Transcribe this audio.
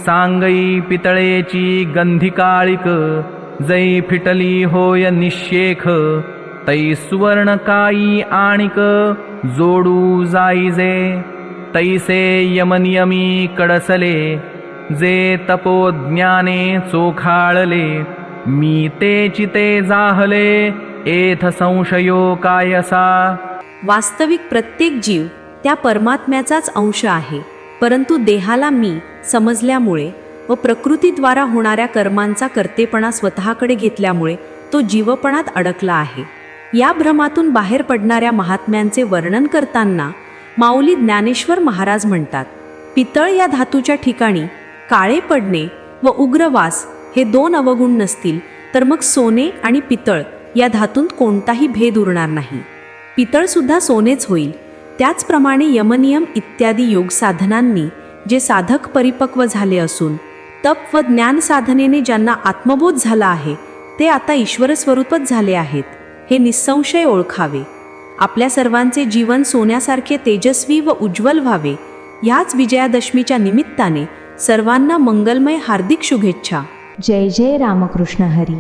सांगई पितळेची गंधिकाळिक, जै फिटली होय निशेख, तै सुवर्ण काई आणिक, जोडू जाईजे तैसे यमनियमी कडसले, जे तपोज्ञाने चोखाळले, मी ते चिते जाहले, एथ संशयो कायसा. वास्तविक प्रत्येक जीव त्या परमात्म्याचाच अंश आहे, परंतु देहाला मी समजल्यामुळे व प्रकृतीद्वारा होणाऱ्या कर्मांचा कर्तेपणा स्वतःकडे घेतल्यामुळे तो जीवपणात अडकला आहे. या भ्रमातून बाहेर पडणाऱ्या महात्म्यांचे वर्णन करताना माऊली ज्ञानेश्वर महाराज म्हणतात, पितळ या धातूच्या ठिकाणी काळे पडणे व उग्रवास हे दोन अवगुण नसतील तर मग सोने आणि पितळ या धातूंत कोणताही भेद उरणार नाही. पितळसुद्धा सोनेच होईल. त्याचप्रमाणे यमनियम इत्यादी योग साधनांनी जे साधक परिपक्व झाले असून तप व ज्ञान साधनेने ज्यांना आत्मबोध झाला आहे ते आता ईश्वर स्वरूपच झाले आहेत, हे निस्संशय ओळखावे. आपल्या सर्वांचे जीवन सोन्यासारखे तेजस्वी व उज्ज्वल व्हावे, ह्याच विजयादशमीच्या निमित्ताने सर्वांना मंगलमय हार्दिक शुभेच्छा. जय जय रामकृष्ण हरी.